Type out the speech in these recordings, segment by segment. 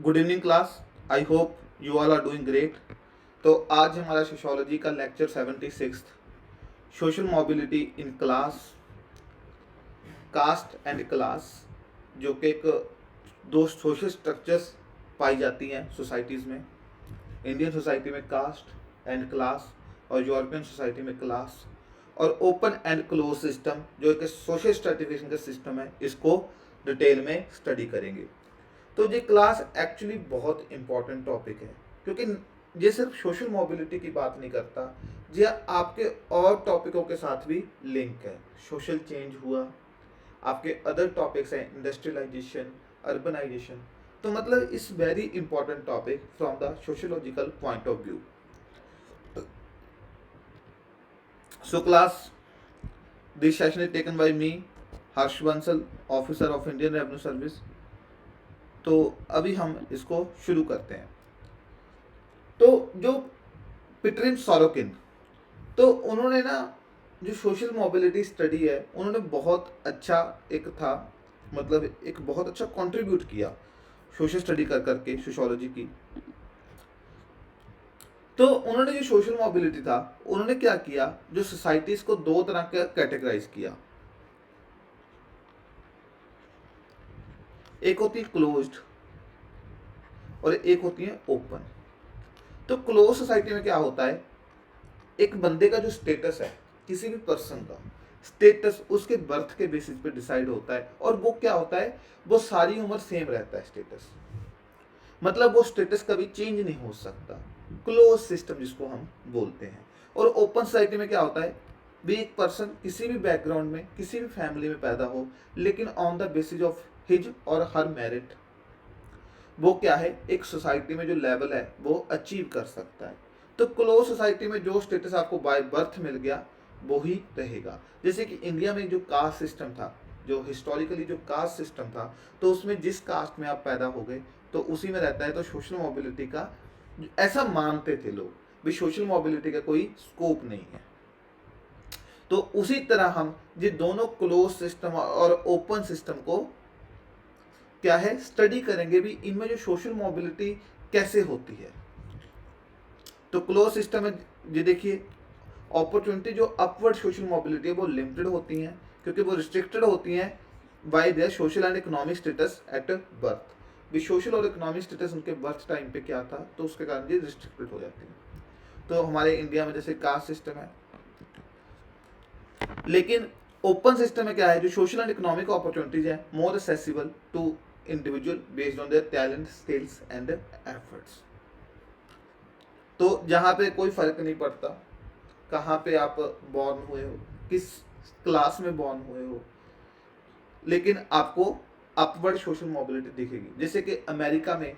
Good evening class. I hope you all are doing great. तो आज हमारा sociology का lecture 76 social mobility in class, caste and class, जो कि एक दो सोशल स्ट्रक्चर्स पाई जाती हैं सोसाइटीज़ में। इंडियन सोसाइटी में कास्ट एंड क्लास और यूरोपियन सोसाइटी में क्लास, और ओपन एंड क्लोज सिस्टम जो एक सोशल स्ट्रेटिफिकेशन का सिस्टम है, इसको डिटेल में स्टडी करेंगे। तो ये क्लास एक्चुअली बहुत इंपॉर्टेंट टॉपिक है, क्योंकि ये सिर्फ सोशल मोबिलिटी की बात नहीं करता, ये आपके और टॉपिकों के साथ भी लिंक है। सोशल चेंज हुआ, आपके अदर टॉपिक्स हैं इंडस्ट्रियलाइजेशन, अर्बनाइजेशन। तो मतलब इस very important topic from the sociological point of view. So class, this session is taken by me, Harsh Bansal, officer of Indian revenue service. तो अभी हम इसको शुरू करते हैं। तो जो पीटर सोरोकिन, तो उन्होंने ना जो सोशल मोबिलिटी स्टडी है, उन्होंने बहुत अच्छा एक था, मतलब एक बहुत अच्छा कंट्रीब्यूट किया सोशल स्टडी कर करके सोशियोलॉजी की। तो उन्होंने जो सोशल मोबिलिटी था, उन्होंने क्या किया, जो सोसाइटीज को दो तरह का कैटेगराइज किया। एक होती है क्लोज्ड और एक होती है ओपन। तो क्लोज सोसाइटी में क्या होता है, एक बंदे का जो स्टेटस है, किसी भी पर्सन का स्टेटस उसके बर्थ के बेसिस पे डिसाइड होता है, और वो क्या होता है, वो सारी उम्र सेम रहता है स्टेटस, मतलब वो स्टेटस कभी चेंज नहीं हो सकता। क्लोज सिस्टम जिसको हम बोलते हैं। और ओपन सोसाइटी में क्या होता है, भी एक पर्सन किसी भी बैकग्राउंड में, किसी भी फैमिली में पैदा हो, लेकिन on the basis of his और हर मेरिट, वो क्या है, एक सोसाइटी में जो लेवल है वो अचीव कर सकता है। तो क्लोज सोसाइटी में जो स्टेटस आपको बाय बर्थ मिल गया वो ही रहेगा। जैसे कि इंडिया में जो कास्ट सिस्टम था, जो हिस्टोरिकली जो कास्ट सिस्टम था, तो उसमें जिस कास्ट में आप पैदा हो गए तो उसी में रहता है। तो सोशल मोबिलिटी का ऐसा मानते थे लोग, भी सोशल मोबिलिटी का कोई स्कोप नहीं है। तो उसी तरह हम ये दोनों क्लोज सिस्टम और ओपन सिस्टम को क्या है, स्टडी करेंगे भी, इनमें जो सोशल मोबिलिटी कैसे होती है। तो क्लोज सिस्टम में ये देखिए, अपॉर्चुनिटी जो अपवर्ड सोशल मोबिलिटी है वो लिमिटेड होती हैं, क्योंकि वो रिस्ट्रिक्टेड होती हैं bye their social and economic status at birth. भी सोशल और इकोनॉमिक स्टेटस उनके बर्थ टाइम पे क्या था, तो उसके कारण ये रिस्ट्रिक्टेड हो जाती है। तो हमारे इंडिया में जैसे कास्ट सिस्टम है, लेकिन ओपन सिस्टम में क्या है, जो सोशल एंड इकोनॉमिक अपॉर्चुनिटीज है more accessible to individual based on their talent, skills and efforts. तो जहाँ पे कोई फर्क नहीं पड़ता कहाँ पे आप बॉर्न हुए हो, किस क्लास में बॉर्न हुए हो, लेकिन आपको अपवर्ड सोशल मोबिलिटी दिखेगी। जैसे कि अमेरिका में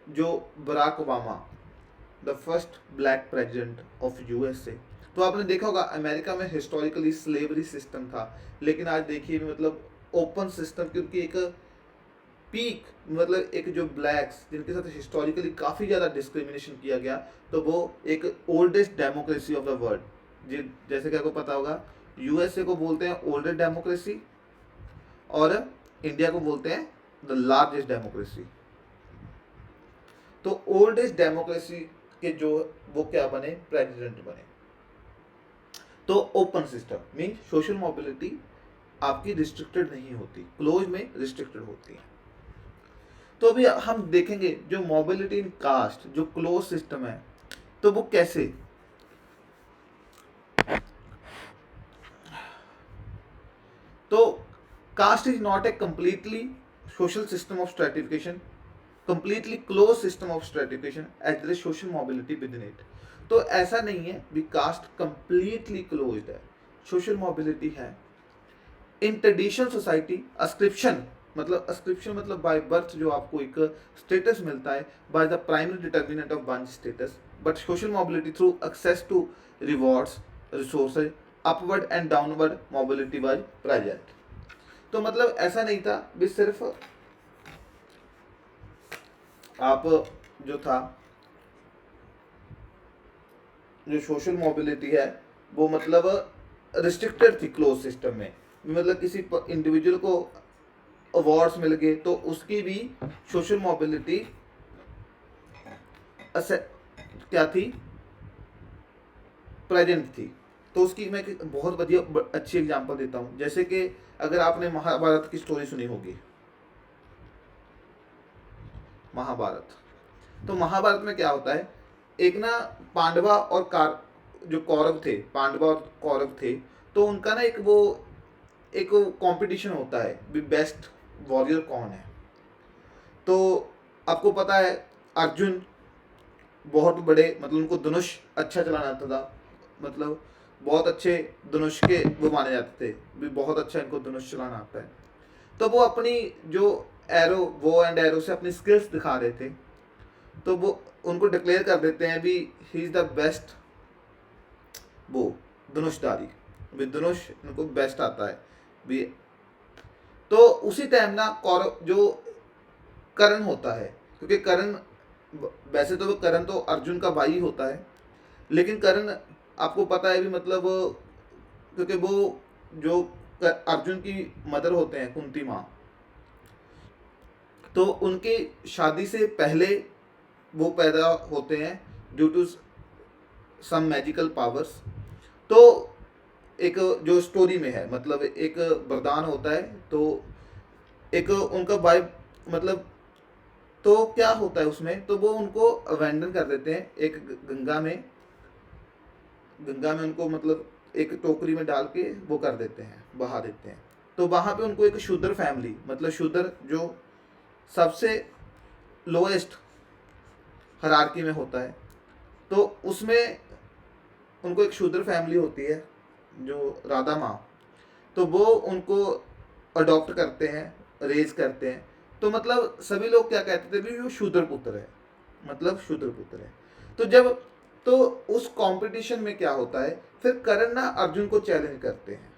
जो Barack Obama, the first black president of USA, तो आपने देखा होगा अमेरिका में हिस्टोरिकली स्लेवरी सिस्टम था, लेकिन आज देखिए मतलब ओपन सिस्टम, क्योंकि एक पीक, मतलब एक जो ब्लैक्स जिनके साथ हिस्टोरिकली काफ़ी ज़्यादा डिस्क्रिमिनेशन किया गया, तो वो एक oldest democracy of the world, जैसे कि आपको पता होगा यूएसए को बोलते हैं ओल्डेस्ट डेमोक्रेसी, और इंडिया को बोलते हैं द लार्जेस्ट डेमोक्रेसी। तो ओल्डेस्ट डेमोक्रेसी के जो वो क्या बने, प्रेसिडेंट बने। तो open system mean social mobility आपकी रिस्ट्रिक्टेड नहीं होती, क्लोज में रिस्ट्रिक्टेड होती है। तो अभी हम देखेंगे जो मोबिलिटी इन कास्ट, जो क्लोज सिस्टम है, तो वो कैसे। तो caste is not a completely social system of stratification, completely close system of stratification as there is social mobility within it. तो ऐसा नहीं है भी कास्ट कंप्लीटली क्लोज्ड है, सोशल मोबिलिटी है। इन ट्रेडिशनल सोसाइटी अस्क्रिप्शन, मतलब अस्क्रिप्शन मतलब बाय बर्थ जो आपको एक स्टेटस मिलता है by the primary determinant of one status, but social mobility through access to rewards, resources, upward and downward mobility was present. तो मतलब ऐसा नहीं था भी सिर्फ आप जो था, जो सोशल मोबिलिटी है वो मतलब रिस्ट्रिक्टेड थी क्लोज सिस्टम में, मतलब किसी इंडिविजुअल को अवार्ड्स मिल गए तो उसकी भी सोशल मोबिलिटी क्या थी, प्रेजेंट थी। तो उसकी मैं एक बहुत बढ़िया अच्छी एग्जांपल देता हूँ। जैसे कि अगर आपने महाभारत की स्टोरी सुनी होगी, महाभारत, तो महाभारत में क्या होता है, एक ना पांडवा और जो कौरव थे, पांडवा और कौरव थे, तो उनका ना एक कंपटीशन होता है, बेस्ट वॉरियर कौन है। तो आपको पता है अर्जुन बहुत बड़े, मतलब उनको धनुष अच्छा चलाना आता था, मतलब बहुत अच्छे धनुष के वो माने जाते थे, भी बहुत अच्छा इनको धनुष चलाना आता है। तो वो अपनी जो वो एंड एरो से अपनी स्किल्स दिखा रहे थे, तो वो उनको डिक्लेयर कर देते हैं भी ही इज द बेस्ट वो धनुषधारी, भी धनुष इनको बेस्ट आता है भी। तो उसी टाइम ना कौरव जो करण होता है, क्योंकि करण वैसे तो करण तो अर्जुन का भाई होता है, लेकिन करण आपको पता है भी मतलब, क्योंकि वो जो अर्जुन की मदर होते हैं कुंती माँ, तो उनकी शादी से पहले वो पैदा होते हैं due to some magical powers. तो एक जो स्टोरी में है, मतलब एक वरदान होता है, तो एक उनका भाई, मतलब तो क्या होता है उसमें, तो वो उनको अवेंडन कर देते हैं एक गंगा में उनको मतलब एक टोकरी में डाल के वो कर देते हैं, बहा देते हैं। तो वहाँ पे उनको एक शूद्र फैमिली, मतलब शूद्र जो सबसे लोएस्ट हायरार्की में होता है, तो उसमें उनको एक शूद्र फैमिली होती है जो राधा माँ, तो वो उनको अडॉप्ट करते हैं, रेज करते हैं। तो मतलब सभी लोग क्या कहते थे भी वो शूद्र पुत्र है, मतलब शूद्र पुत्र है। तो जब तो उस कंपटीशन में क्या होता है, फिर करण ना अर्जुन को चैलेंज करते हैं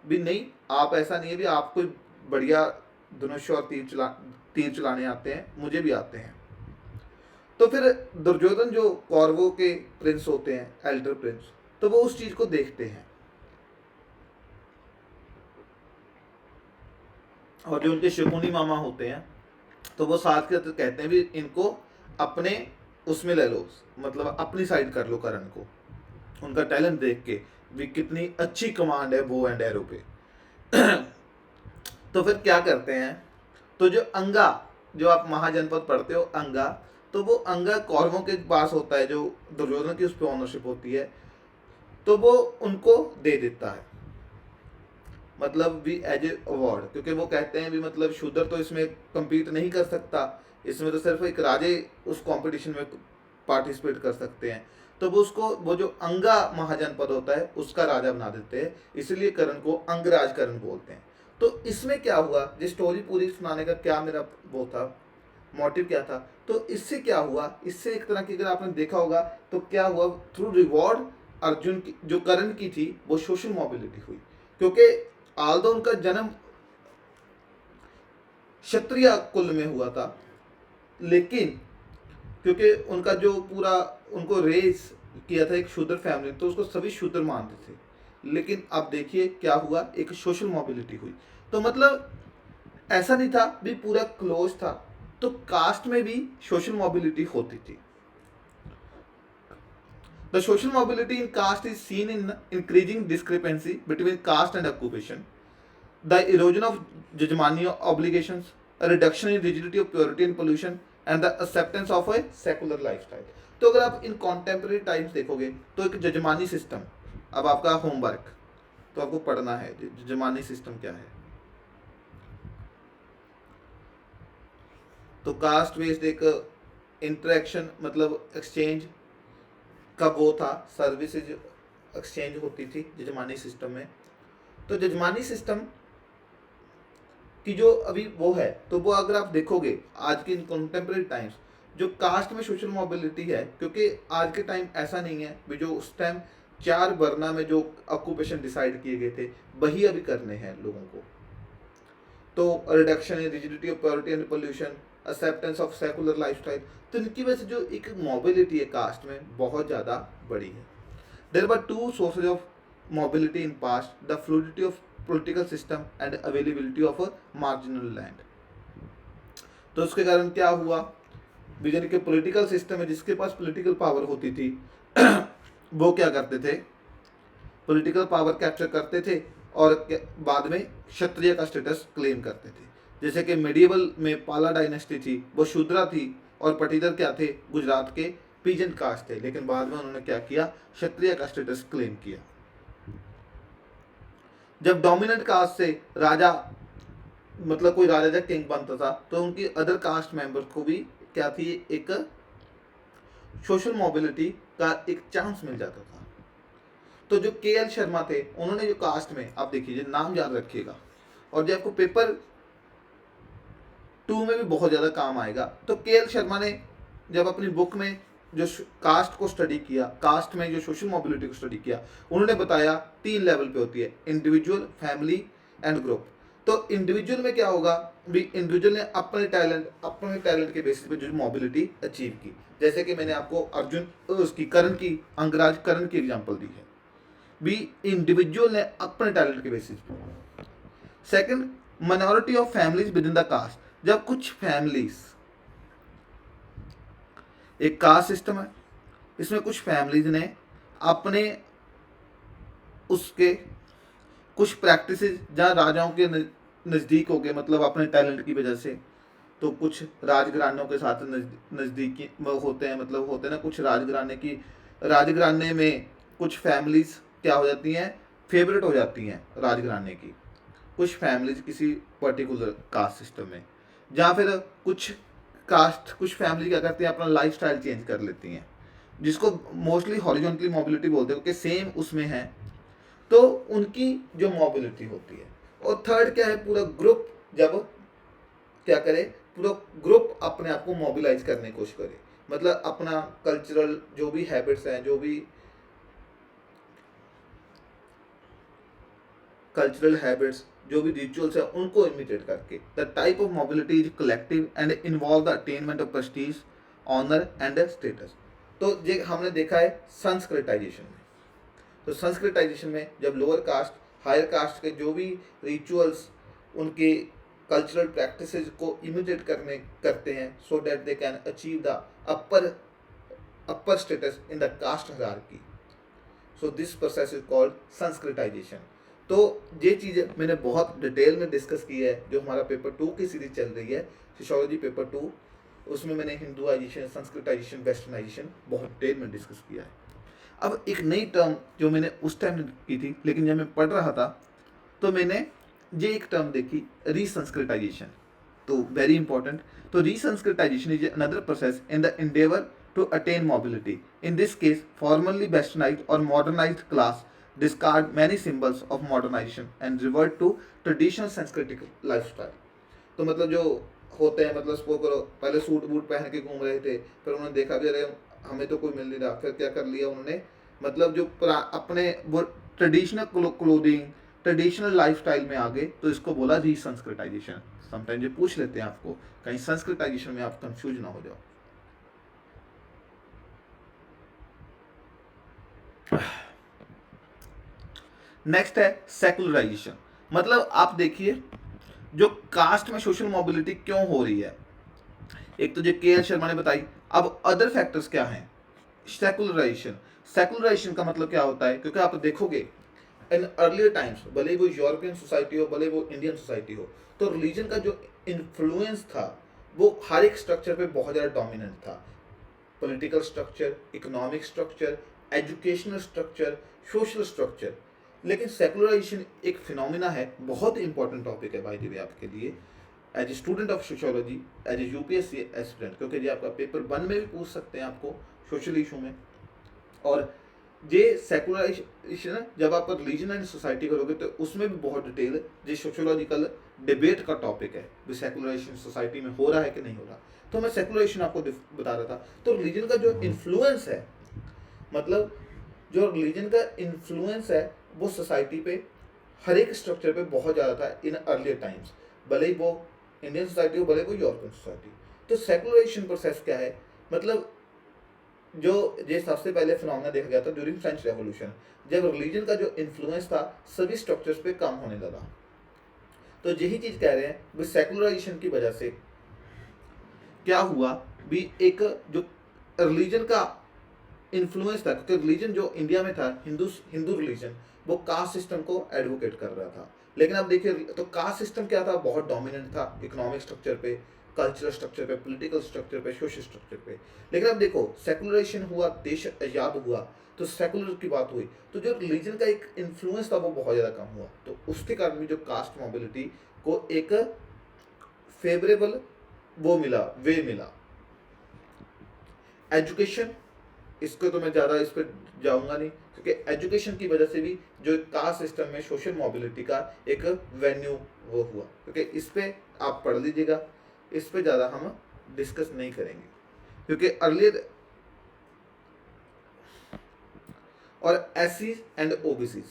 भी नहीं, आप ऐसा नहीं है भी आपको बढ़िया धनुष और तीर चलाने आते हैं, मुझे भी आते हैं। तो फिर दुर्योधन जो कौरवों के प्रिंस होते हैं, एल्डर प्रिंस, तो वो उस चीज को देखते हैं, और जो उनके शकुनी मामा होते हैं, तो वो साथ के तो कहते हैं भी इनको अपने उसमें ले लो, मतलब अपनी साइड कर लो करण को, उनका टैलेंट देख के भी कितनी अच्छी कमांड है वो एंड एरो पे। तो फिर क्या करते हैं, तो जो अंगा, जो आप महाजनपद पढ़ते हो अंगा, तो वो अंगा कौरवों के पास होता है, जो दुर्योधन की उस पर ऑनरशिप होती है, तो वो उनको दे देता है, मतलब भी एज ए अवार्ड, क्योंकि वो कहते हैं भी मतलब शूद्र तो इसमें compete नहीं कर सकता, इसमें तो सिर्फ एक राजे उस कंपटीशन में पार्टिसिपेट कर सकते हैं। तो वो उसको, वो जो अंगा महाजनपद होता है उसका राजा बना देते हैं, इसलिए करण को अंगराज करण बोलते हैं। तो इसमें क्या हुआ, ये स्टोरी पूरी सुनाने का क्या मेरा वो था, मोटिव क्या था, तो इससे क्या हुआ, इससे एक तरह की अगर आपने देखा होगा तो क्या हुआ, थ्रू रिवॉर्ड अर्जुन की जो करण की थी वो सोशल मोबिलिटी हुई, क्योंकि आल्दो उनका जन्म क्षत्रिय कुल में हुआ था, लेकिन क्योंकि उनका जो पूरा उनको रेस किया था एक शूद्र फैमिली, तो उसको सभी शूद्र मानते थे। लेकिन अब देखिए क्या हुआ, एक सोशल मोबिलिटी हुई। तो मतलब ऐसा नहीं था भी पूरा क्लोज था, तो कास्ट में भी सोशल मोबिलिटी होती थी। The social mobility in caste is seen in increasing discrepancy between caste and occupation, the erosion of Jajmani obligations, a reduction in rigidity of purity and pollution, and the acceptance of a secular lifestyle. तो अगर आप इन contemporary times देखोगे तो एक जजमानी system, अब आपका homework तो आपको पढ़ना है जजमानी सिस्टम क्या है। तो कास्ट बेस्ड एक इंटरेक्शन, मतलब एक्सचेंज का वो था, सर्विसेज एक्सचेंज होती थी जजमानी सिस्टम में। तो जजमानी सिस्टम की जो अभी वो है, तो वो अगर आप देखोगे आज के कंटेम्प्रेरी टाइम्स, जो कास्ट में सोशल मोबिलिटी है, क्योंकि आज के टाइम ऐसा नहीं है भी जो उस टाइम 4 वर्ना में जो ऑक्यूपेशन डिसाइड किए गए थे वही अभी करने हैं लोगों को। तो reduction in rigidity of purity and pollution, acceptance of secular lifestyle, तो इनकी वजह से जो एक मोबिलिटी है कास्ट में बहुत ज़्यादा बड़ी है। There were 2 sources of mobility in past, the fluidity of political system and availability of a marginal land. तो उसके कारण क्या हुआ, यानी कि पॉलिटिकल सिस्टम में जिसके पास पॉलिटिकल पावर होती थी वो क्या करते थे, पॉलिटिकल पावर कैप्चर करते थे और बाद में क्षत्रिय का स्टेटस क्लेम करते थे। जैसे कि मेडिएवल में पाला डायनेस्टी थी, वो शूद्रा थी, और पटीदार क्या थे, गुजरात के पीजेंट कास्ट थे, लेकिन बाद में उन्होंने क्या किया, क्षत्रिय का स्टेटस क्लेम किया। जब डोमिनेंट कास्ट से राजा, मतलब कोई राजा या किंग बनता था, तो उनकी अदर कास्ट मेंबर को भी क्या थी, एक सोशल मोबिलिटी का एक चांस मिल जाता था। तो जो के.एल. शर्मा थे, उन्होंने जो कास्ट में, आप देखिए नाम याद रखिएगा, और जो आपको पेपर 2 में भी बहुत ज़्यादा काम आएगा। तो के.एल. शर्मा ने जब अपनी बुक में जो कास्ट को स्टडी किया, कास्ट में जो सोशल मोबिलिटी को स्टडी किया, उन्होंने बताया 3 लेवल पे होती है, इंडिविजुअल, फैमिली एंड ग्रुप। तो इंडिविजुअल में क्या होगा भी, इंडिविजुअल ने अपने टैलेंट के बेसिस पे जो मोबिलिटी अचीव की, जैसे कि मैंने आपको उसकी अंगराज करण की एग्जांपल दी है, भी इंडिविजुअल ने अपने टैलेंट के बेसिस पे। Second, minority of families within the caste, जब कुछ फैमिलीज, एक कास्ट सिस्टम है, इसमें कुछ फैमिलीज ने अपने उसके कुछ प्रैक्टिसेस जहाँ राजाओं के नज़दीक हो गए, मतलब अपने टैलेंट की वजह से, तो कुछ राजघरानों के साथ नज़दीकी होते हैं, मतलब होते हैं ना, कुछ राजघराने में कुछ फैमिलीज क्या हो जाती हैं, फेवरेट हो जाती हैं राजघराने की, कुछ फैमिलीज किसी पर्टिकुलर कास्ट सिस्टम में, जहाँ फिर कुछ फैमिली क्या करती हैं, अपना लाइफस्टाइल चेंज कर लेती हैं, जिसको मोस्टली हॉरिजॉन्टली मोबिलिटी बोलते हैं, क्योंकि सेम उसमें है, तो उनकी जो मोबिलिटी होती है। और थर्ड क्या है, पूरा ग्रुप जब क्या करे, पूरा ग्रुप अपने आप को मोबिलाइज करने की कोशिश करे, मतलब अपना कल्चरल जो भी हैबिट्स हैं, जो भी कल्चरल हैबिट्स, जो भी रिचुअल्स है, उनको इमिटेट करके। The type of mobility is collective and involve the attainment of prestige, honour and status. तो ये हमने देखा है संस्कृताइजेशन में। तो संस्कृताइजेशन में जब लोअर कास्ट, हायर कास्ट के जो भी रिचुअल्स, उनके कल्चरल प्रैक्टिसेस को इमिटेट करते हैं, so that they can achieve the upper status in the caste hierarchy, so this process is called sanskritisation. तो ये चीज़ मैंने बहुत डिटेल में डिस्कस की है, जो हमारा पेपर 2 की सीरीज चल रही है, सोशियोलॉजी पेपर 2, उसमें मैंने हिंदुआइजेशन, संस्कृताइजेशन, वेस्टर्नाइजेशन बहुत डिटेल में डिस्कस किया है। अब एक नई टर्म जो मैंने उस टाइम की थी, लेकिन जब मैं पढ़ रहा था तो मैंने ये एक टर्म देखी, रीसंस्कृताइजेशन। तो वेरी इंपॉर्टेंट। तो resanskritisation is another process in the endeavor to attain mobility. In this case, formerly westernized or modernized class discard many symbols of modernization and revert to traditional Sanskritic lifestyle. तो मतलब जो होते हैं, मतलब suppose करो पहले suit boot पहन के घूम रहे थे, फिर उन्होंने देखा भी अरे हमें तो कोई मिल नहीं रहा, फिर क्या कर लिया उन्होंने, मतलब जो अपने वो ट्रेडिशनल क्लोथिंग, ट्रेडिशनल लाइफस्टाइल में आ गए, तो इसको बोला रीसंस्कृताइजेशन। समटाइम ये पूछ लेते हैं आपको, कहीं संस्कृताइजेशन में आप कंफ्यूज ना हो जाओ। नेक्स्ट है सेकुलराइजेशन। मतलब आप देखिए जो कास्ट में सोशल मोबिलिटी क्यों हो रही है, एक तो जो के.एल. शर्मा ने बताई, अब अदर फैक्टर्स क्या हैं। सेकुलराइजेशन का मतलब क्या होता है, क्योंकि आप देखोगे इन अर्लियर टाइम्स, भले वो यूरोपियन सोसाइटी हो, भले वो इंडियन सोसाइटी हो, तो रिलीजन का जो इन्फ्लुएंस था वो हर एक स्ट्रक्चर पे बहुत ज़्यादा डोमिनेंट था। Political structure, economic structure, educational structure, social structure. लेकिन सेकुलराइजेशन एक फिनोमिना है, बहुत इंपॉर्टेंट टॉपिक है बाय द वे आपके लिए as a student of sociology, as a UPSC aspirant, क्योंकि ये आपका पेपर 1 में भी पूछ सकते हैं आपको सोशल इशू में। और ये सेकुलराइजेशन जब आप रिलीजन एंड सोसाइटी करोगे तो उसमें भी बहुत डिटेल, जो सोशियोलॉजिकल डिबेट का टॉपिक है, भी सेकुलराइजेशन सोसाइटी में हो रहा है कि नहीं हो रहा। तो मैं सेकुलराइजेशन आपको बता रहा था। तो रिलीजन का जो इन्फ्लुएंस है, मतलब जो रिलीजन का इन्फ्लुएंस है वो सोसाइटी पे, हर एक स्ट्रक्चर पे बहुत ज़्यादा था इन अर्लियर टाइम्स, भले ही वो इंडियन सोसाइटी हो, भले वो यूरोपियन सोसाइटी। तो सेकुलराइजेशन प्रोसेस क्या है, मतलब जो ये सबसे पहले फिनोमेना देखा गया था ड्यूरिंग फ्रेंच रेवोल्यूशन, जब रिलीजन का जो इन्फ्लुएंस था सभी स्ट्रक्चर्स पे कम होने लगा। तो यही चीज़ कह रहे हैं भी सेकुलराइजेशन की वजह से क्या हुआ भी, एक जो रिलीजन का इन्फ्लुएंस था, क्योंकि रिलीजन जो इंडिया में था, हिंदू हिंदू रिलीजन, वो कास्ट सिस्टम को एडवोकेट कर रहा था। लेकिन अब देखिए तो कास्ट सिस्टम क्या था, बहुत डोमिनेंट था इकोनॉमिक स्ट्रक्चर पे, कल्चरल स्ट्रक्चर पे, पॉलिटिकल स्ट्रक्चर पे, सोशल स्ट्रक्चर पे। लेकिन अब देखो सेकुलराइजेशन हुआ, देश आजाद हुआ, तो सेकुलर की बात हुई, तो जो रिलीजन का एक इन्फ्लुएंस था वो बहुत ज़्यादा कम हुआ। तो उसके कारण भी जो कास्ट मोबिलिटी को एक फेवरेबल वो मिला, वे मिला। एजुकेशन, इसको तो मैं ज़्यादा इस पर जाऊंगा नहीं, क्योंकि एजुकेशन की वजह से भी जो कास्ट सिस्टम में सोशल मोबिलिटी का एक वेन्यू वो हुआ, क्योंकि इस पे आप पढ़ लीजिएगा, इस पे ज़्यादा हम डिस्कस नहीं करेंगे, क्योंकि अर्लियर और एससी एंड ओबीसीज।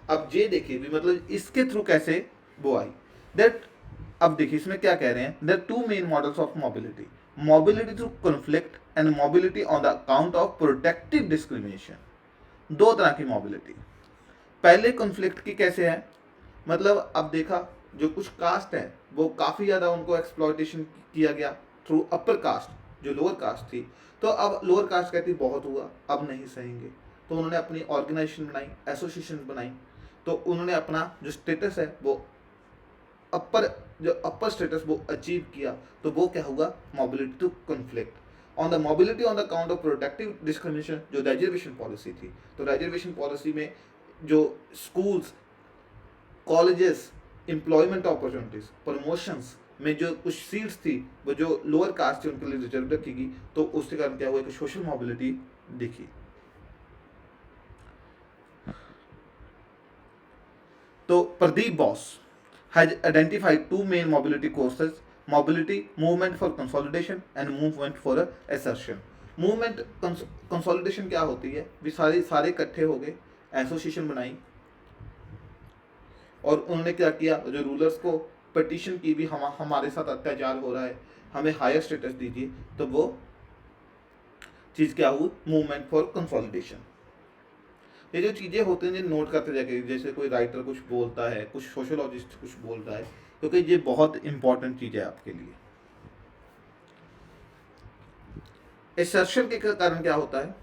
अब ये देखिए भी मतलब इसके थ्रू कैसे वो आई, दैट अब देखिए इसमें क्या कह रहे हैं, there two main models of mobility, mobility through conflict and mobility on the account of protective discrimination. दो तरह की मोबिलिटी। पहले कॉन्फ्लिक्ट की कैसे है, मतलब अब देखा जो कुछ कास्ट है वो काफ़ी ज़्यादा उनको एक्सप्लॉयटेशन किया गया थ्रू अपर कास्ट, जो लोअर कास्ट थी। तो अब लोअर कास्ट कहती बहुत हुआ, अब नहीं सहेंगे, तो उन्होंने अपनी ऑर्गेनाइजेशन बनाई, एसोसिएशन बनाई, तो उन्होंने अपना जो स्टेटस है वो अपर, जो अपर स्टेटस वो अचीव किया। तो वो क्या हुआ, mobility to conflict on the mobility on the account of protective discrimination, जो रिजर्वेशन पॉलिसी थी। तो रिजर्वेशन पॉलिसी में जो schools, colleges, employment opportunities, promotions में जो कुछ सीट्स थी वो जो लोअर कास्ट थी उनके लिए रिजर्व रखी गई। तो उसके कारण क्या हुआ कि सोशल मोबिलिटी दिखी। तो Pradeep boss has identified two main mobility courses: mobility movement for consolidation and movement for assertion। Movement consolidation क्या होती है भी, सारे सारे इकट्ठे हो गए, एसोसिएशन बनाई, और उन्होंने क्या किया, जो रूलर्स को पिटीशन की भी, हमारे साथ अत्याचार हो रहा है, हमें हायर स्टेटस दीजिए। तो वो चीज़ क्या हुई, मूवमेंट फॉर कंसोलिडेशन। ये जो चीज़ें होती हैं, नोट करते जाके, जैसे कोई राइटर कुछ बोलता है, कुछ सोशोलॉजिस्ट कुछ बोल रहा है, क्योंकि ये बहुत इंपॉर्टेंट चीज़ है आपके लिए। एसर्शन के कारण क्या होता है,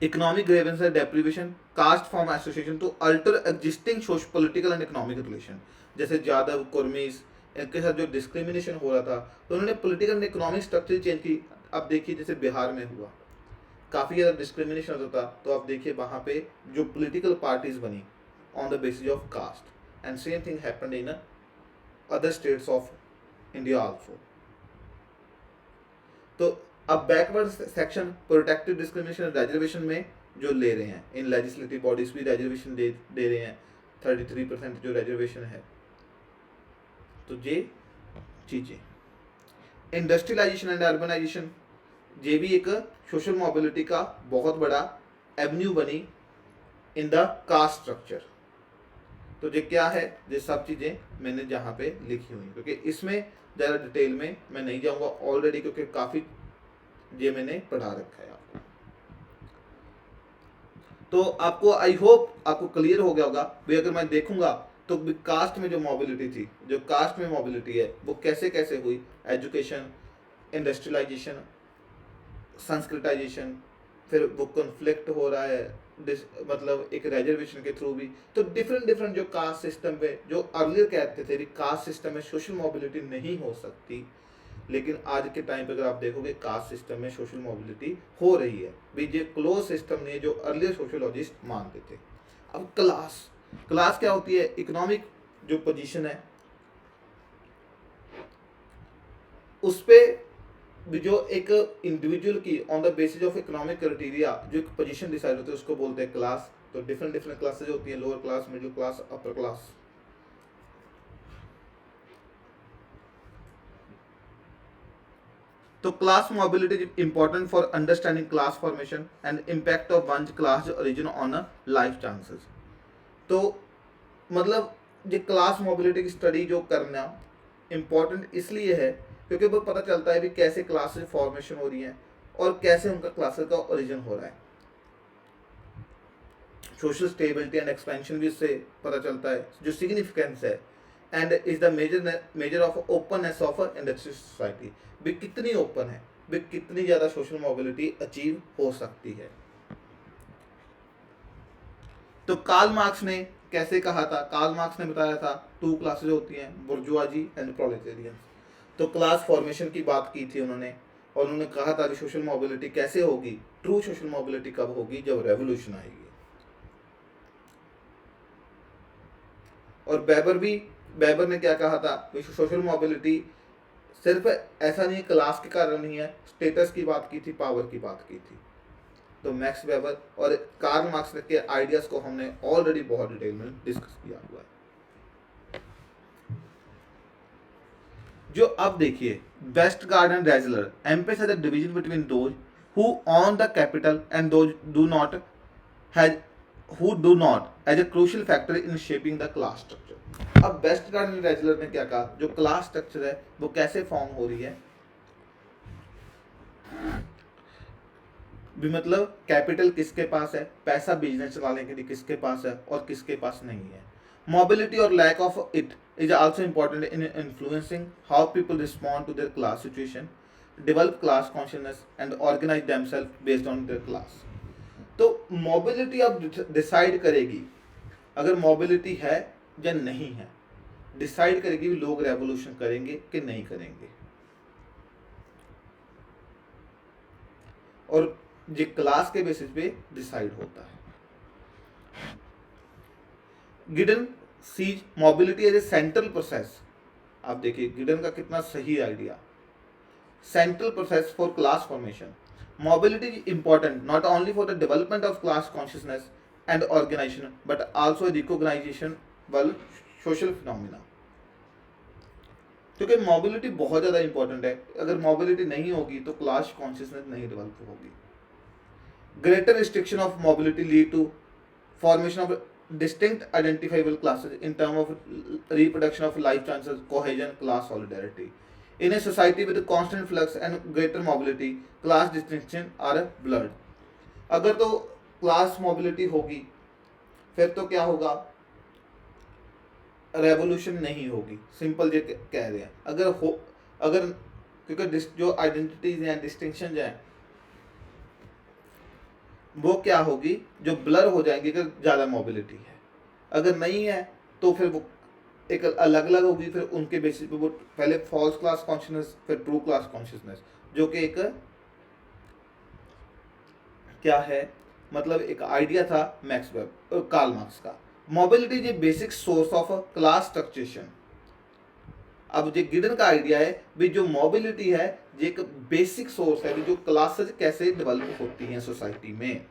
economic grievance and deprivation, caste form association to alter existing social political and economic relation. जैसे यादव, कुर्मीज, इनके साथ जो डिस्क्रिमिनेशन हो रहा था, तो उन्होंने political and economic structure change की। अब देखिए जैसे बिहार में हुआ, काफ़ी ज़्यादा डिस्क्रिमिनेशन होता था, तो आप देखिए वहाँ पे जो पॉलिटिकल पार्टीज बनी on the basis of caste, and same thing happened in other states of India also. तो अब backward section protective discrimination reservation में जो ले रहे हैं, इन लेजिस्लेटिव बॉडीज भी रिजर्वेशन दे रहे हैं, 33% जो रिजर्वेशन है। तो ये चीज़ें, इंडस्ट्रियलाइजेशन एंड अर्बनाइजेशन, ये भी एक सोशल मोबिलिटी का बहुत बड़ा एवेन्यू बनी इन द कास्ट स्ट्रक्चर। तो ये क्या है, ये सब चीज़ें मैंने जहाँ पे लिखी हुई, क्योंकि इसमें ज़्यादा डिटेल में मैं नहीं जाऊँगा ऑलरेडी, क्योंकि काफ़ी ये मैंने पढ़ा रखा है आपको। तो आपको आई होप आपको क्लियर हो गया होगा भाई। अगर मैं देखूंगा तो कास्ट में जो मोबिलिटी थी, जो कास्ट में मोबिलिटी है वो कैसे कैसे हुई, एजुकेशन, इंडस्ट्रियलाइजेशन, संस्कृताइजेशन, फिर वो कॉन्फ्लिक्ट हो रहा है मतलब एक रिजर्वेशन के थ्रू भी। तो डिफरेंट डिफरेंट जो कास्ट सिस्टम पे, जो अर्लियर कहते थे कास्ट सिस्टम में सोशल मोबिलिटी नहीं हो सकती, लेकिन आज के टाइम पे अगर आप देखोगे कास्ट सिस्टम में सोशल मोबिलिटी हो रही है भी। ये क्लोज सिस्टम नहीं, जो अर्लियर सोशोलॉजिस्ट मानते थे। अब क्लास, क्लास क्या होती है, इकोनॉमिक जो पोजीशन है उस पे जो एक इंडिविजुअल की on the basis of economic criteria जो एक पोजीशन डिसाइड होती है उसको बोलते हैं क्लास। तो डिफरेंट डिफरेंट क्लासेज होती हैं, lower class, middle class, upper class. तो class mobility is important for understanding class formation and impact of one class origin on life chances. तो मतलब ये क्लास मोबिलिटी की स्टडी जो करना इम्पॉर्टेंट इसलिए है क्योंकि वो पता चलता है भी कैसे क्लासेस फॉर्मेशन हो रही हैं और कैसे उनका क्लासेस का ओरिजिन हो रहा है। सोशल स्टेबिलिटी एंड एक्सपेंशन भी इससे पता चलता है। जो सिग्निफिकेंस है and is the measure of openness of industrial society. भी कितनी ओपन है, भी कितनी ज़्यादा सोशल मोबिलिटी अचीव हो सकती है। तो कार्ल मार्क्स ने कैसे कहा था? कार्ल मार्क्स ने बताया था 2 क्लासेज होती हैं, बुर्जुआजी एंड प्रोलेटेरियन। तो क्लास फॉर्मेशन की बात की थी उन्होंने, और उन्होंने कहा था कि सोशल मोबिलिटी कैसे होगी, ट्रू सोशल मोबिलिटी कब होगी, जब रेवोल्यूशन आएगी। और बेबर ने क्या कहा था, सोशल मोबिलिटी सिर्फ ऐसा नहीं क्लास के कारण नहीं है, स्टेटस की बात की थी, पावर की बात की थी। तो मैक्स वेबर और कार्ल मार्क्स के आइडियाज को हमने ऑलरेडी बहुत डिटेल में डिस्कस किया हुआ है। जो अब देखिए, Westergaard and Resler emphasise the division between those who own the capital and those who do not as a crucial factor in shaping the class structure। अब वेस्टगार्ड एंड रेजलर ने क्या कहा, जो क्लास स्ट्रक्चर है वो कैसे फॉर्म हो रही है, भी मतलब कैपिटल किसके पास है, पैसा बिजनेस चलाने के लिए किसके पास है और किसके पास नहीं है। मोबिलिटी और lack of it is also important in influencing how people respond to their class situation, develop class consciousness and organize themselves based on their class। तो मोबिलिटी अब डिसाइड करेगी, अगर मोबिलिटी है या नहीं है, डिसाइड करेगी लोग रेवोल्यूशन करेंगे कि नहीं करेंगे। और ये क्लास के बेसिस पे डिसाइड होता है। Giddens sees mobility as a central process. आप देखिए गिडन का कितना सही idea, central process for class formation. Mobility is important not only for the development of class consciousness and organisation but also recognisation well social phenomena. क्योंकि mobility बहुत ज़्यादा important है, अगर मोबिलिटी नहीं होगी तो क्लास कॉन्शियसनेस नहीं डेवलप होगी। Greater restriction of mobility lead to formation of distinct identifiable classes in terms of reproduction of life chances, cohesion, class solidarity. In a society with a constant flux and greater mobility, class distinction are blurred। अगर तो class mobility होगी फिर तो क्या होगा, revolution नहीं होगी, simple ये कह रहे हैं। अगर क्योंकि जो आइडेंटिटीज हैं, डिस्टिंक्शन हैं, वो क्या होगी, जो ब्लर हो जाएंगी अगर ज़्यादा मोबिलिटी है। अगर नहीं है तो फिर वो एक अलग अलग होगी, फिर उनके बेसिस पे वो पहले फॉल्स क्लास कॉन्शियसनेस फिर ट्रू क्लास कॉन्शियसनेस, जो कि एक क्या है, मतलब एक आइडिया था मैक्स वेबर कार्ल मार्क्स का। Mobility is a basic source of class structuration. अब जो गिडन का आइडिया है भी, जो मोबिलिटी है ये एक बेसिक सोर्स है जो क्लासेस कैसे डेवलप होती हैं सोसाइटी में।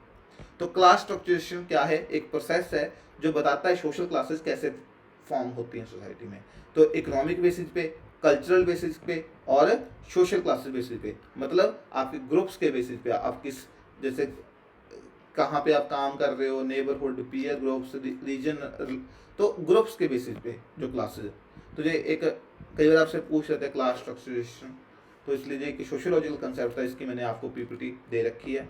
तो क्लास स्ट्रक्चरेशन क्या है, एक प्रोसेस है जो बताता है सोशल क्लासेस कैसे फॉर्म होती हैं सोसाइटी में। तो इकोनॉमिक बेसिस पे, कल्चरल बेसिस पे और सोशल क्लासेस बेसिस पे, मतलब आपके ग्रुप्स के बेसिस पे, आप किस जैसे कहाँ पे आप काम कर रहे हो, नेबरहुड, पीयर ग्रुप्स, रीजन, तो ग्रुप्स के बेसिस पे जो क्लासेस। तो ये एक कई बार आपसे पूछ रहे थे क्लास स्ट्रक्चरेशन, तो इसलिए ये कि सोशियोलॉजिकल कंसेप्ट है, इसकी मैंने आपको पीपीटी दे रखी है।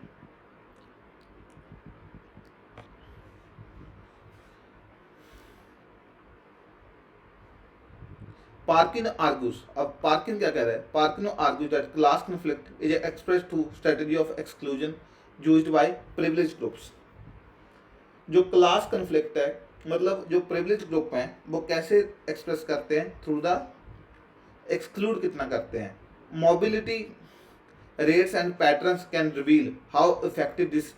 पार्किन आर्ग्यूज, अब पार्किन क्या कह रहा है, Perkin argues that class conflict is express through strategy of exclusion used by privileged groups. जो क्लास कॉन्फ्लिक्ट है, मतलब जो प्रिविलेज ग्रुप हैं वो कैसे एक्सप्रेस करते हैं, थ्रू द एक्सक्लूड कितना करते हैं। Mobility rates and patterns can reveal how effective this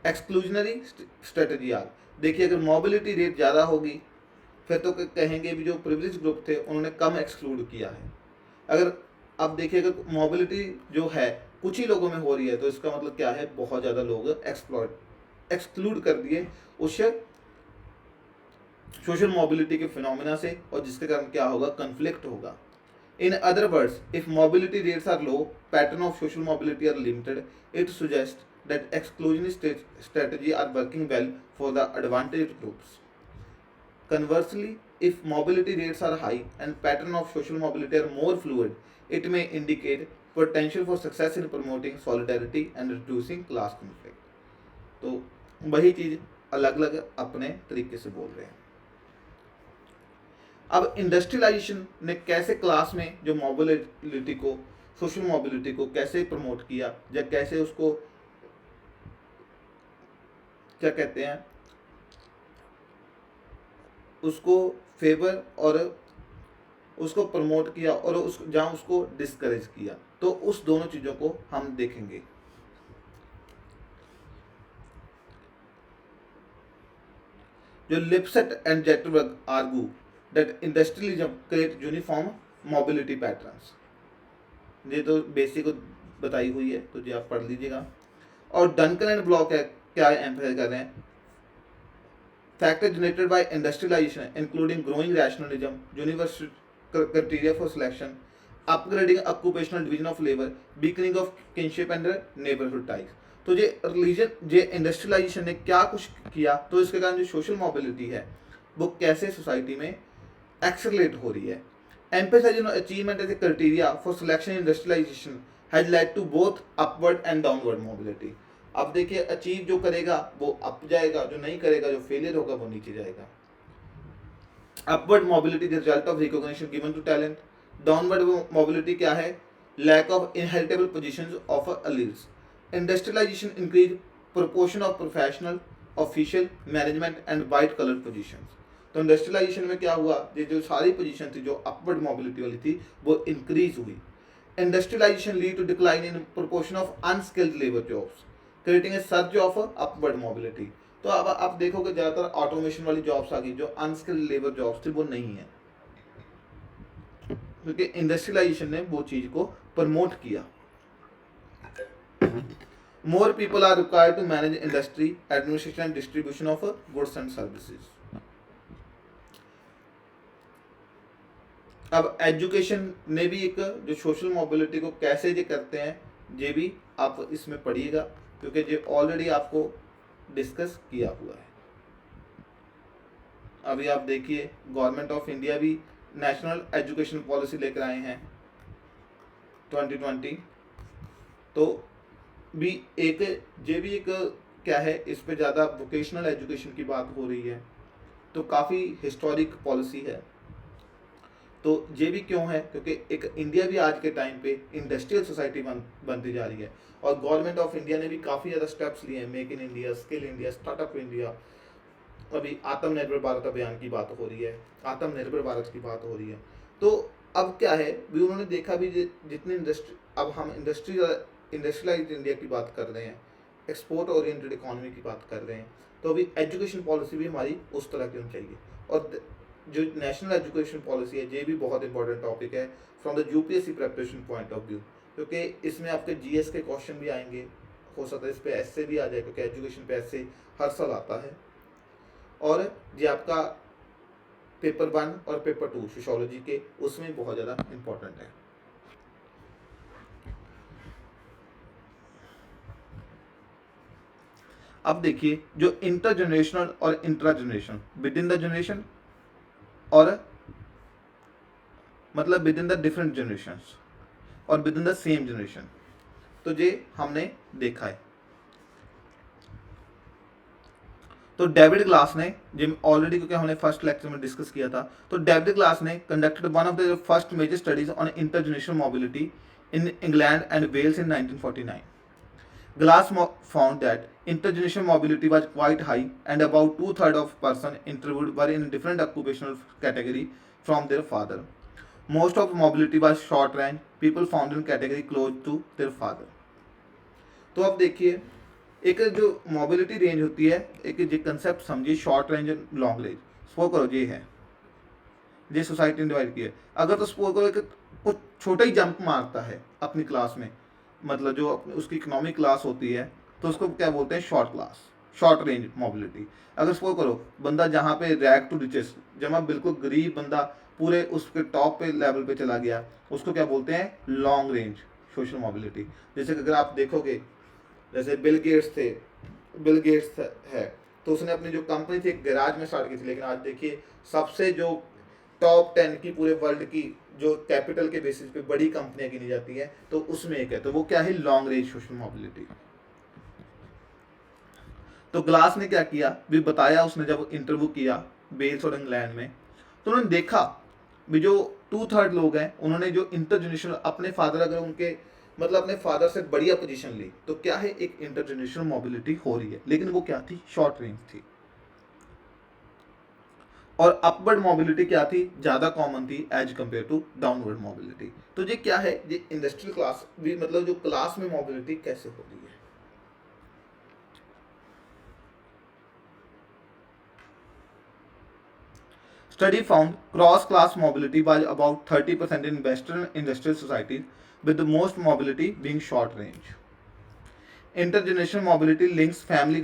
exclusionary strategy are. देखिए अगर मोबिलिटी रेट ज़्यादा होगी फिर तो कहेंगे भी जो प्रिविलेज ग्रुप थे उन्होंने कम एक्सक्लूड किया है। अगर अब देखिए अगर मोबिलिटी जो है कुछ ही लोगों में हो रही है तो इसका मतलब क्या है, बहुत ज़्यादा लोग एक्सक्लूड कर दिए उस सोशल मोबिलिटी के फिनोमिना से, और जिसके कारण क्या होगा, कन्फ्लिक्ट होगा। In other words, if mobility rates are low, pattern of social mobility are limited, it suggest that exclusionist strategy are working well for the advantaged groups. Conversely, if mobility rates are high and pattern of social mobility are more fluid, it may indicate potential for success in promoting solidarity and reducing class conflict। तो वही चीज़ अलग अलग अपने तरीके से बोल रहे हैं। अब इंडस्ट्रियलाइजेशन ने कैसे क्लास में जो मोबिलिटी को, सोशल मोबिलिटी को कैसे प्रमोट किया, या कैसे उसको क्या कहते हैं, उसको फेवर और उसको प्रमोट किया और उस जहाँ उसको डिस्करेज किया, तो उस दोनों चीज़ों को हम देखेंगे। जो Lipset and Zetterberg argue that industrialism create uniform mobility patterns, ये तो बेसिक बताई हुई है, तो जी आप पढ़ लीजिएगा। और डंकन एंड ब्लॉक है क्या एम्फसाइज कर रहे हैं, factor generated by industrialisation including growing rationalism, universal criteria for selection, upgrading occupational division of labor, weakening of kinship and neighborhood ties। तो ये रिलीजन, ये इंडस्ट्रियलाइजेशन ने क्या कुछ किया, तो इसके कारण जो सोशल मोबिलिटी है वो कैसे सोसाइटी में एक्सेलरेट हो रही है। Emphasising on achievement as a criteria for selection industrialisation has led to both upward and downward mobility. अब देखिए, अचीव जो करेगा वो अप जाएगा, जो नहीं करेगा, जो फेलियर होगा वो नीचे जाएगा। Upward mobility the result of recognition given to talent. Downward mobility क्या है, lack of inheritable positions of elites. Industrialisation increase proportion of professional, official, management and white collar positions. तो इंडस्ट्रियलाइजेशन में क्या हुआ, ये जो सारी पोजीशन थी जो अपवर्ड मोबिलिटी वाली थी वो इंक्रीज हुई। Industrialisation lead to decline in proportion of unskilled labour jobs, creating a surge of upward mobility. तो अब आप देखोगे ज़्यादातर ऑटोमेशन वाली जॉब्स आ गई, जो अनस्किल्ड लेबर जॉब्स थी वो नहीं है, क्योंकि इंडस्ट्रियलाइजेशन ने वो चीज़ को प्रमोट किया। More people are required to manage industry, administration and distribution of goods and services. अब एजुकेशन ने भी एक जो सोशल मोबिलिटी को कैसे ये करते हैं, ये भी आप इसमें पढ़िएगा, क्योंकि ये ऑलरेडी आपको डिस्कस किया हुआ है। अभी आप देखिए, गवर्नमेंट ऑफ इंडिया भी नेशनल एजुकेशन पॉलिसी लेकर आए हैं 2020, तो भी एक ये भी एक क्या है, इस पे ज़्यादा वोकेशनल एजुकेशन की बात हो रही है, तो काफ़ी हिस्टोरिक पॉलिसी है। तो ये भी क्यों है, क्योंकि एक इंडिया भी आज के टाइम पे इंडस्ट्रियल सोसाइटी बनती जा रही है, और गवर्नमेंट ऑफ इंडिया ने भी काफ़ी ज़्यादा स्टेप्स लिए हैं, make in India, skill India, startup India, अभी आत्मनिर्भर भारत अभियान की बात हो रही है, आत्मनिर्भर भारत की बात हो रही है। तो अब क्या है भी, उन्होंने देखा भी जितनी इंडस्ट्री, अब हम इंडस्ट्रियलाइज्ड इंडिया की बात कर रहे हैं, एक्सपोर्ट ओरिएंटेड इकोनॉमी की बात कर रहे हैं, तो अभी एजुकेशन पॉलिसी भी हमारी उस तरह की होनी चाहिए। और जो नेशनल एजुकेशन पॉलिसी है, ये भी बहुत इंपॉर्टेंट टॉपिक है from the UPSC preparation point of view, क्योंकि इसमें आपके जीएस के क्वेश्चन भी आएंगे, हो सकता है इस पे ऐसे भी आ जाए, क्योंकि एजुकेशन पे ऐसे हर साल आता है। और ये आपका पेपर 1 और पेपर 2 सोशियोलॉजी के, उसमें बहुत ज़्यादा इम्पोर्टेंट है। अब देखिए, जो इंटर जनरेशनल और intra generation, within the generation, और मतलब within the different generations और within the same generation, तो ये हमने देखा है। तो डेविड ग्लास ने, जिम ऑलरेडी क्योंकि हमने फर्स्ट लेक्चर में डिस्कस किया था, तो डेविड ग्लास ने conducted one of the first major studies on intergenerational mobility in England and Wales in 1949। Glass found that intergenerational mobility was quite high, and about 2/3 of persons interviewed were in different occupational category from their father. Most of mobility was short range, people found in category close to their father. तो अब देखिए, एक जो mobility range होती है, एक ये concept समझिए, शॉर्ट रेंज और लॉन्ग रेंज। सपोज करो ये है, ये सोसाइटी ने डिवाइड की है। अगर तो सपोज करो एक कुछ छोटा ही जंप मारता है अपनी क्लास में, मतलब जो उसकी इकोनॉमिक क्लास होती है, तो उसको क्या बोलते हैं, short class, short range mobility. अगर सपोज करो बंदा जहाँ पे रैग टू रिचेस, जहाँ बिल्कुल गरीब बंदा पूरे उसके टॉप पे लेवल पे चला गया, उसको क्या बोलते हैं, लॉन्ग रेंज सोशल मोबिलिटी। जैसे अगर आप देखोगे, जैसे बिल गेट्स है, तो उसने अपनी जो कंपनी थी एक गैराज में स्टार्ट की थी, लेकिन आज देखिए सबसे जो टॉप 10 की पूरे वर्ल्ड की जो कैपिटल के बेसिस पे बड़ी कंपनियां गिनी जाती है, तो उसमें एक है, तो वो क्या है, लॉन्ग रेंज सोशल मोबिलिटी। तो ग्लास ने क्या किया भी बताया, उसने जब इंटरव्यू किया वेल्स और इंग्लैंड में, तो उन्होंने देखा भी जो 2/3 लोग हैं उन्होंने जो इंटरजेनरेशन अपने फादर, अगर उनके मतलब अपने फादर से बढ़िया पोजीशन ली, तो क्या है, एक इंटरजेनरेशनल मोबिलिटी हो रही है, लेकिन वो क्या थी, शॉर्ट रेंज थी। और अपवर्ड मोबिलिटी क्या थी, ज़्यादा कॉमन थी as compare to downward mobility. तो ये क्या है, ये इंडस्ट्रियल क्लास भी, मतलब जो क्लास में मोबिलिटी कैसे हो रही है। Study found cross-class mobility was about 30% in Western industrial societies, with the most mobility being short range. Intergenerational mobility links family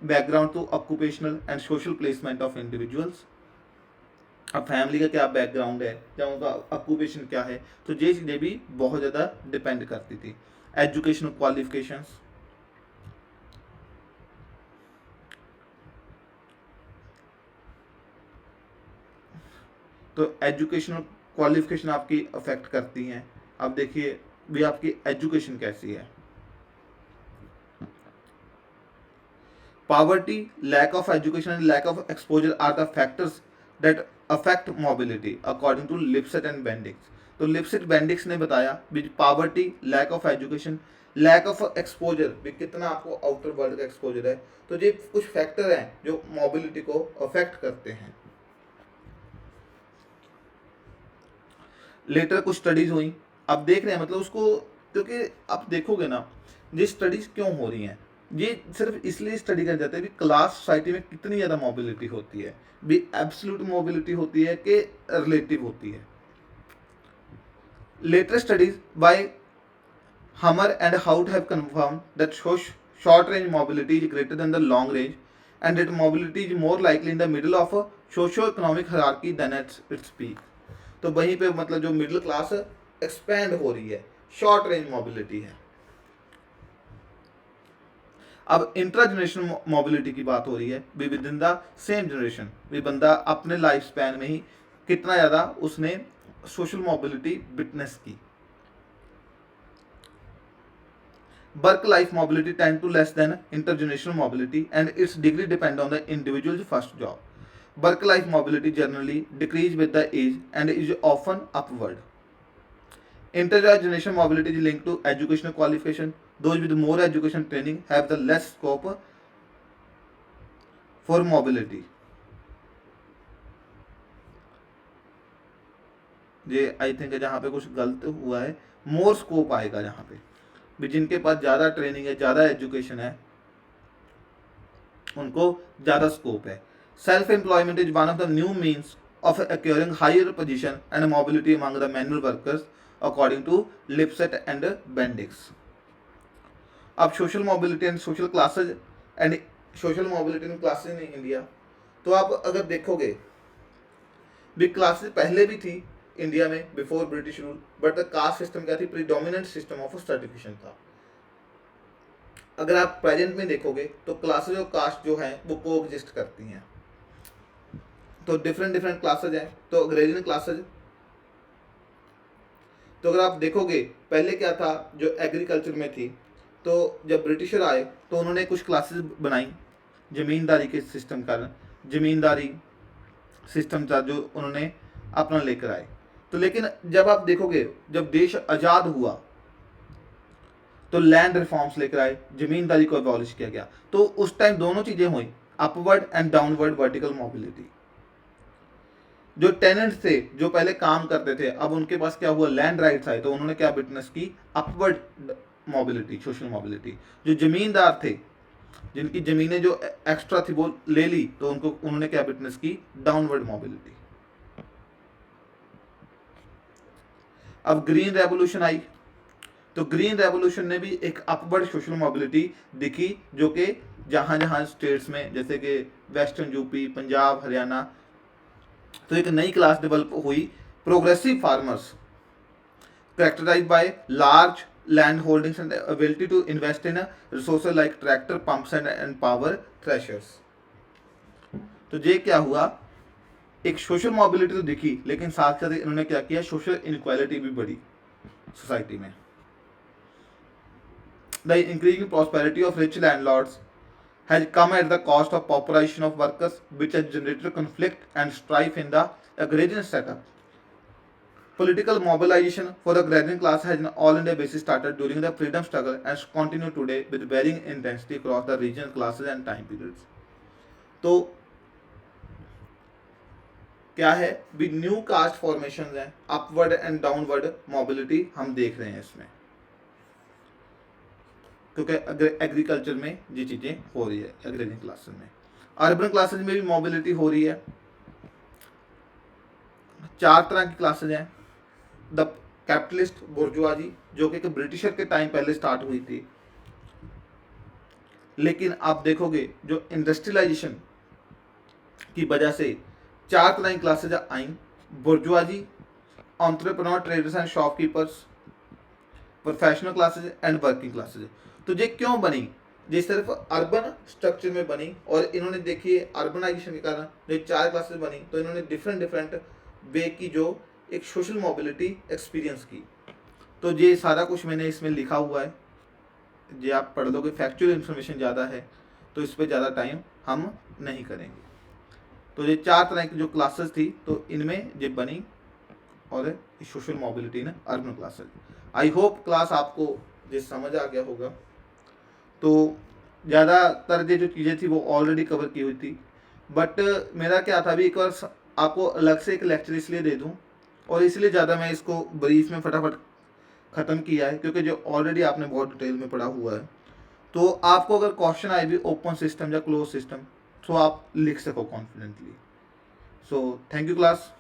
background to occupational and social placement of individuals. अब family का क्या background है या उनका occupation क्या है, तो ये चीज़ें भी बहुत ज़्यादा डिपेंड करती थी। एजुकेशनल क्वालिफिकेशंस, तो एजुकेशनल क्वालिफिकेशन आपकी अफेक्ट करती हैं। अब देखिए भी आपकी एजुकेशन कैसी है। Poverty, lack of education and lack of exposure are the factors that affect mobility according to Lipset and Bendix. तो लिप्सेट बेंडिक्स ने बताया भी poverty, lack of education, lack of exposure, भी कितना आपको आउटर वर्ल्ड का एक्सपोजर है, तो ये कुछ फैक्टर हैं जो मोबिलिटी को अफेक्ट करते हैं। लेटर कुछ स्टडीज हुई, अब देख रहे हैं मतलब उसको, क्योंकि आप देखोगे ना ये स्टडीज क्यों हो रही हैं, ये सिर्फ इसलिए स्टडी कर जाते हैं कि क्लास सोसाइटी में कितनी ज़्यादा मोबिलिटी होती है, भी एब्सोल्यूट मोबिलिटी होती है कि रिलेटिव होती है। Later studies by Hammer and Hout have confirm that short range mobility is greater than the long range and that mobility is more likely in the middle of a socio economic hierarchy than at its peak. तो वहीं पे मतलब जो middle class expand हो रही है, short range mobility है। अब इंट्रा जनरेशन मोबिलिटी की बात हो रही है, भी with in the same generation, भी बंदा अपने लाइफ स्पैन में ही कितना ज़्यादा उसने सोशल मोबिलिटी विटनेस की। Work life mobility tend to less than intergenerational mobility and its degree depend on the individual first job. Work life mobility generally decrease with the age and is often upward. Intergenerational mobility is linked to educational qualification. Those with more education training have the less scope for mobility. ये I think जहाँ पे कुछ गलत हुआ है, मोर scope आएगा जहाँ पे भी जिनके पास ज़्यादा ट्रेनिंग है, ज़्यादा एजुकेशन है, उनको ज़्यादा स्कोप है। Self-employment is one of the new means of acquiring higher position and mobility among the manual workers, according to Lipset and Bendix. अब social mobility and social classes and social mobility and classes in India, तो आप अगर देखोगे भी classes पहले भी थी India में before British rule, but the caste system क्या थी, प्रीडोमिनेंट सिस्टम ऑफ सर्टिफिकेशन था। अगर आप प्रेजेंट में देखोगे तो क्लासेज और कास्ट जो है वो को एग्जिस्ट करती हैं। तो डिफरेंट क्लासेज हैं। तो अग्रेरियन क्लासेज, तो अगर आप देखोगे पहले क्या था, जो एग्रीकल्चर में थी, तो जब ब्रिटिशर आए तो उन्होंने कुछ क्लासेज बनाई ज़मींदारी के सिस्टम का, ज़मींदारी सिस्टम था जो उन्होंने अपना लेकर आए। तो लेकिन जब आप देखोगे जब देश आज़ाद हुआ तो लैंड रिफॉर्म्स लेकर आए, ज़मींदारी को अबॉलिश किया गया। तो उस टाइम दोनों चीज़ें हुई, upward and downward vertical mobility. जो टेनेंट्स थे जो पहले काम करते थे, अब उनके पास क्या हुआ, लैंड राइट्स आए, तो उन्होंने क्या विटनेस की, अपवर्ड मोबिलिटी, सोशल मोबिलिटी। जो जमींदार थे जिनकी जमीनें जो एक्स्ट्रा थी वो ले ली, तो उन्होंने क्या विटनेस की, डाउनवर्ड मोबिलिटी। अब ग्रीन रेवोल्यूशन आई, तो ग्रीन रेवोल्यूशन ने भी एक अपवर्ड सोशल मोबिलिटी दिखी, जो कि जहाँ जहाँ स्टेट्स में, जैसे कि वेस्टर्न यूपी, पंजाब, हरियाणा, तो एक नई क्लास डेवलप हुई, progressive farmers, characterised by large land holdings and ability to invest in resources like tractor, pumps and power threshers. तो ये क्या हुआ, एक सोशल मोबिलिटी तो दिखी, लेकिन साथ साथ इन्होंने क्या किया, सोशल इनइक्वालिटी भी बढ़ी सोसाइटी में। The increasing prosperity of rich landlords has come at the cost of pauperization of workers, which has generated conflict and strife in the agrarian setup. Political mobilization for the agrarian class has an all-India basis started during the freedom struggle and continue today with varying intensity across the regional classes and time periods. तो क्या है भी new cast formation है, upward and downward mobility हम देख रहे हैं इसमें, क्योंकि एग्रीकल्चर में ये चीजें हो रही है एग्रेरियन क्लासेस में। अर्बन क्लासेस में भी मोबिलिटी हो रही है। 4 तरह की क्लासेस हैं। द कैपिटलिस्ट बुर्जुआजी, जो कि ब्रिटिशर के टाइम पहले स्टार्ट हुई थी, लेकिन आप देखोगे जो इंडस्ट्रियलाइजेशन की वजह से 4 तरह की classes I. Bourgeoisie, entrepreneur, traders and shopkeepers, professional classes and working classes. तो ये क्यों बनी? ये सिर्फ अर्बन स्ट्रक्चर में बनी, और इन्होंने देखिए अर्बनाइजेशन के कारण जो 4 क्लासेज बनी, तो इन्होंने डिफरेंट वे की जो एक सोशल मोबिलिटी एक्सपीरियंस की। तो ये सारा कुछ मैंने इसमें लिखा हुआ है, ये आप पढ़ लोगे। फैक्चुअल इन्फॉर्मेशन ज़्यादा है तो इस पर ज़्यादा टाइम हम नहीं करेंगे। तो ये 4 तरह की जो क्लासेस थी, तो इनमें ये बनी और social mobility in urban classes. I hope class आपको ये समझ आ गया होगा। तो ज़्यादातर ये जो चीज़ें थी वो ऑलरेडी कवर की हुई थी, बट मेरा क्या था भी एक बार आपको अलग से एक लेक्चर इसलिए दे दूं, और इसलिए ज़्यादा मैं इसको ब्रीफ में फटाफट ख़त्म किया है, क्योंकि जो ऑलरेडी आपने बहुत डिटेल में पढ़ा हुआ है। तो आपको अगर क्वेश्चन आए भी ओपन सिस्टम या क्लोज सिस्टम, तो आप लिख सको confidently. So thank you class.